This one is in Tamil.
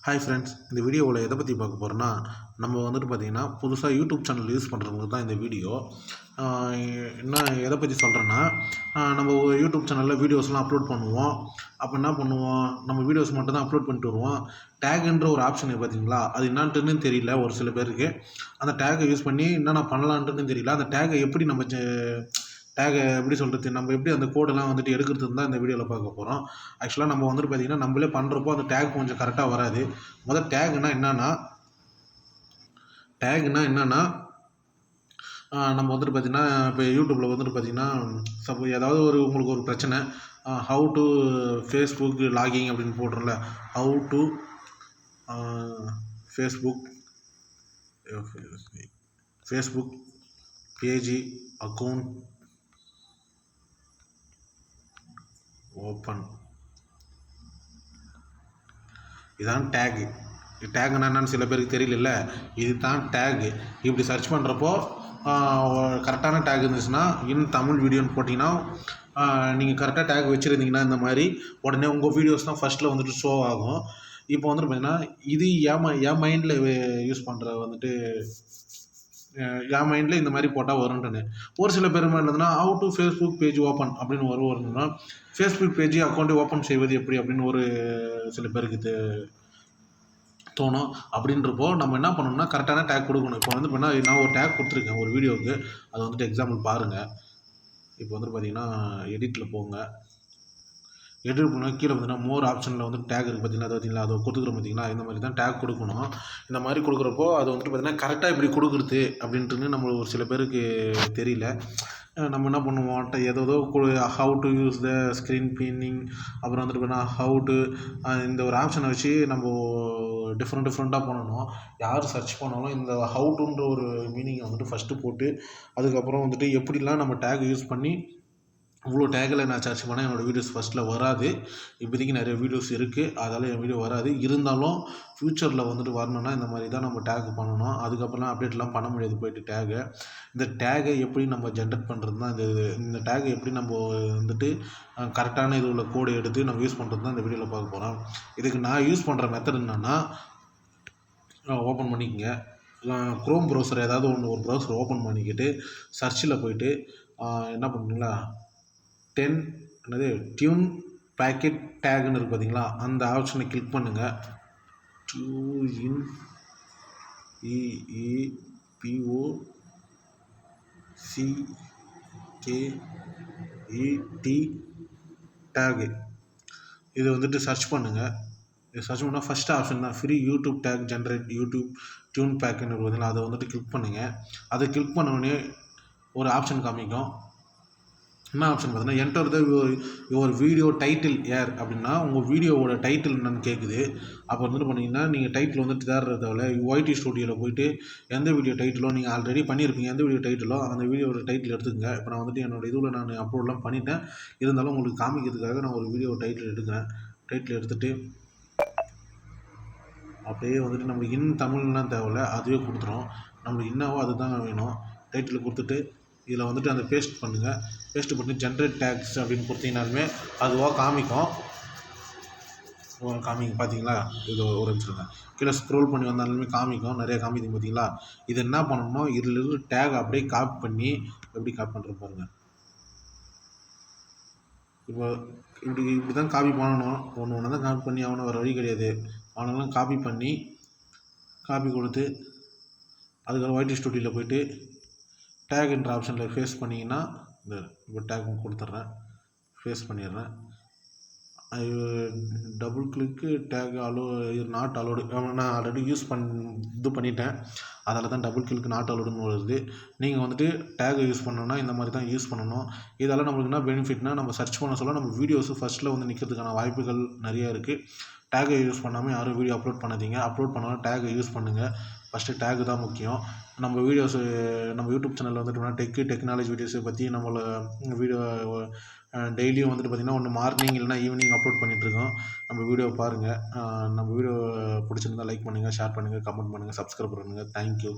ஹாய் ஃப்ரெண்ட்ஸ், இந்த வீடியோவில் எதை பற்றி பார்க்க போகிறோன்னா, நம்ம வந்துட்டு பார்த்திங்கன்னா புதுசாக யூடியூப் சேனல் யூஸ் பண்ணுறவங்களுக்கு தான் இந்த வீடியோ. என்ன எதை பற்றி சொல்கிறேன்னா, நம்ம ஒரு யூடியூப் சேனலில் வீடியோஸ்லாம் அப்லோட் பண்ணுவோம். அப்போ என்ன பண்ணுவோம், நம்ம வீடியோஸ் மட்டும் தான் அப்லோட் பண்ணிட்டு வருவோம். டேகுன்ற ஒரு ஆப்ஷன் பார்த்தீங்களா, அது என்னான்ட்டுன்னு தெரியல ஒரு சில பேருக்கு. அந்த டேகை யூஸ் பண்ணி என்னென்ன பண்ணலான்ட்டுன்னு தெரியல. அந்த டேகை எப்படி நம்ம டேகை எப்படி சொல்கிறது, நம்ம எப்படி அந்த கோடெல்லாம் வந்துட்டு எடுக்கிறதுன்னு தான் இந்த வீடியோவில் பார்க்க போகிறோம். ஆக்சுவலாக நம்ம வந்துட்டு பார்த்திங்கன்னா நம்மளே பண்ணுறப்போ அந்த டேக் கொஞ்சம் கரெக்டாக வராது. முதல் டேக்னா என்னென்னா நம்ம வந்துட்டு பார்த்திங்கன்னா இப்போ யூடியூப்பில் வந்துட்டு பார்த்திங்கன்னா ஏதாவது உங்களுக்கு ஒரு பிரச்சனை, ஹவு டு ஃபேஸ்புக் லாகிங் அப்படின்னு போடுறோம்ல, how to Facebook page account open, இதுதான் டேகு. டேகுன்னா என்னன்னு சில பேருக்கு தெரியல. இது தான் டேகு. இப்படி சர்ச் பண்ணுறப்போ கரெக்டான டேக் இருந்துச்சுன்னா, இன் தமிழ் வீடியோன்னு போட்டிங்கன்னா, நீங்கள் கரெக்டாக டேக் வச்சுருந்தீங்கன்னா இந்த மாதிரி உடனே உங்கள் வீடியோஸ் தான் ஃபஸ்ட்டில் வந்துட்டு ஷோ ஆகும். இப்போ வந்துட்டு பார்த்தீங்கன்னா இது என் மைண்டில் யூஸ் பண்ணுற வந்துட்டு என் மைண்டில் இந்த மாதிரி போட்டால் வரும்ன்ட்டுன்னு. ஒரு சில பேர் மாதிரி இருந்ததுன்னா how to Facebook page open அப்படின்னு வரும்னா, ஃபேஸ்புக் பேஜ் அக்கௌண்ட்டை ஓப்பன் செய்வது எப்படி அப்படின்னு ஒரு சில பேருக்கு தோணும். அப்படின்றப்போ நம்ம என்ன பண்ணணும்னா கரெக்டான டேக் கொடுக்கணும். இப்போ வந்து பார்த்தீங்கன்னா நான் ஒரு டேக் கொடுத்துருக்கேன் ஒரு வீடியோவுக்கு, அதை வந்துட்டு எக்ஸாம்பிள் பாருங்கள். இப்போ வந்துட்டு பார்த்தீங்கன்னா எடிட்டில் போங்க. எடிட் பண்ணால் கீழே பார்த்தீங்கன்னா மோர் ஆப்ஷனில் வந்து டேக் இருக்குது பார்த்தீங்கன்னா, அதை பார்த்தீங்களா, அதை கொடுத்துக்கிறோம் பார்த்தீங்களா, இந்த மாதிரி தான் டேக் கொடுக்கணும். இந்த மாதிரி கொடுக்குறப்போ அது வந்துட்டு பார்த்தீங்கன்னா கரெக்டாக இப்படி கொடுக்குறது அப்படின்ட்டுன்னு நம்மளுக்கு ஒரு சில பேருக்கு தெரியல. நம்ம என்ன பண்ணுவோம், ஏதோ how to use the screen pinning, அப்புறம் வந்துட்டு பார்த்தீங்கன்னா ஹவு டு இந்த ஒரு ஆப்ஷனை வச்சு நம்ம டிஃப்ரெண்ட்டாக பண்ணணும். யார் சர்ச் பண்ணாலும் இந்த ஹவு டுன்ற ஒரு மீனிங்கை வந்துட்டு ஃபஸ்ட்டு போட்டு, அதுக்கப்புறம் வந்துட்டு எப்படிலாம் நம்ம டேக் யூஸ் பண்ணி இவ்வளோ டேக்கில் நான் சர்ச் பண்ணால் என்னோடய வீடியோஸ் ஃபஸ்ட்டில் வராது. இப்போதைக்கு நிறைய வீடியோஸ் இருக்குது, அதால் என் வீடியோ வராது. இருந்தாலும் ஃப்யூச்சரில் வந்துட்டு வரணுன்னா இந்த மாதிரி தான் நம்ம டேக் பண்ணணும். அதுக்கப்புறம் அப்டேட்லாம் பண்ண முடியாது போய்ட்டு டேகை. இந்த டேகை எப்படி நம்ம ஜென்ரேட் பண்ணுறது தான் இந்த டேகை எப்படி நம்ம வந்துட்டு கரெக்டான இது உள்ள கோடை எடுத்து நம்ம யூஸ் பண்ணுறது தான் இந்த வீடியோவில் பார்க்க போகிறோம். இதுக்கு நான் யூஸ் பண்ணுற மெத்தட் என்னென்னா, ஓப்பன் பண்ணிக்கங்க. க்ரோம் ப்ரௌசர் ஏதாவது ஒரு ப்ரௌசர் ஓப்பன் பண்ணிக்கிட்டு சர்ச்சில் போய்ட்டு என்ன பண்ணுங்களா, டியூன் பேக்கெட் டேக்னு இருக்குது பார்த்தீங்களா, அந்த ஆப்ஷனை கிளிக் பண்ணுங்கள். POCKET டேகு, இதை வந்துட்டு சர்ச் பண்ணுங்கள். இது சர்ச் பண்ணால் ஃபஸ்ட் ஆப்ஷன் தான் free YouTube tag generate YouTube tune பேக்குன்னு இருக்குது பார்த்தீங்களா, அதை வந்துட்டு கிளிக் பண்ணுங்கள். அதை கிளிக் பண்ணோடனே ஒரு ஆப்ஷன் காமிக்கும். என்ன ஆப்ஷன் பார்த்தீங்கன்னா, enter the your video title here அப்படின்னா உங்கள் வீடியோவோட டைட்டில் என்னன்னு கேட்குது. அப்போ வந்துட்டு பண்ணிங்கன்னா நீங்கள் டைட்டில் வந்துட்டு தேடுறதால ஒய்டி ஸ்டூடியோவில் போய்ட்டு எந்த வீடியோ டைட்டிலோ நீங்கள் ஆல்ரெடி பண்ணியிருப்பீங்க, எந்த வீடியோ டைட்டிலோ அந்த வீடியோட டைட்டில் எடுத்துக்கங்க. இப்போ நான் வந்துட்டு என்னோடய இதில் நான் அப்லோட்லாம் பண்ணிட்டேன். இருந்தாலும் உங்களுக்கு காமிக்கிறதுக்காக நான் ஒரு வீடியோ டைட்டில் எடுக்கிறேன். டைட்டில் எடுத்துகிட்டு அப்படியே வந்துட்டு நம்மளுக்கு தமிழ்லாம் தேவையில்ல, அதுவே கொடுத்துரும். நம்மளுக்கு என்னவோ அதுதாங்க வேணும். டைட்டில் கொடுத்துட்டு இதில் வந்துட்டு அந்த பேஸ்ட் பண்ணுங்கள். பேஸ்ட் பண்ணி ஜென்ரேட் டேக்ஸ் அப்படின்னு கொடுத்தீங்கனாலுமே அதுவாக காமிக்கும். பார்த்தீங்களா, இது ஒரு நிமிஷம் கீழே ஸ்க்ரோல் பண்ணி வந்தாலுமே காமிக்கும், நிறைய காமிக்கும் பார்த்தீங்களா. இது என்ன பண்ணணும், இதில் இருக்கிற டேக் அப்படியே காப்பி பண்ணி எப்படி காப்பி பண்ணுற பாருங்கள். இப்போ இப்படி தான் காப்பி பண்ணணும். ஒன்று தான் காப்பி பண்ணி ஆகணும், வேறு வழி கிடையாது. அவனெல்லாம் காப்பி பண்ணி காப்பி கொடுத்து அதுக்கப்புறம் ஒய்டி ஸ்டூடியோவில் போய்ட்டு டேக்ன்ற ஆப்ஷனில் ஃபேஸ் பண்ணிங்கன்னா இந்த இப்போ டேக் கொடுத்துட்றேன், ஃபேஸ் பண்ணிடுறேன். டபுள் கிளிக்கு டேக் நாட் அலோடு, நான் ஆல்ரெடி இது பண்ணிட்டேன், அதில் தான் டபுள் கிளிக்கு நாட் அலோடுன்னு வருது. நீங்கள் வந்துட்டு டேகை யூஸ் பண்ணணுன்னா இந்த மாதிரி தான் யூஸ் பண்ணணும். இதெல்லாம் நம்மளுக்கு என்ன பெனிஃபிட்னா, நம்ம சர்ச் பண்ண சொல்ல நம்ம வீடியோஸு ஃபஸ்ட்டில் வந்து நிற்கிறதுக்கான வாய்ப்புகள் நிறையா இருக்குது. டேகை யூஸ் பண்ணாமல் யாரும் வீடியோ அப்லோட் பண்ணாதீங்க. அப்லோட் பண்ணாலும் டேகை யூஸ் பண்ணுங்கள். ஃபஸ்ட்டு டேகு தான் முக்கியம். நம்ம வீடியோஸு நம்ம யூடியூப் சேனலில் வந்துட்டு டெக்னாலஜி வீடியோஸை பற்றி நம்மளை வீடியோ டெய்லியும் வந்துட்டு பார்த்திங்கன்னா ஒன்று மார்னிங் இல்லைனா ஈவினிங் அப்லோட் பண்ணிகிட்ருக்கோம். நம்ம வீடியோவை பாருங்கள். நம்ம வீடியோ பிடிச்சிருந்தால் லைக் பண்ணுங்கள், ஷேர் பண்ணுங்கள், கமெண்ட் பண்ணுங்கள், சப்ஸ்கிரைப் பண்ணுங்கள். தேங்க்யூ.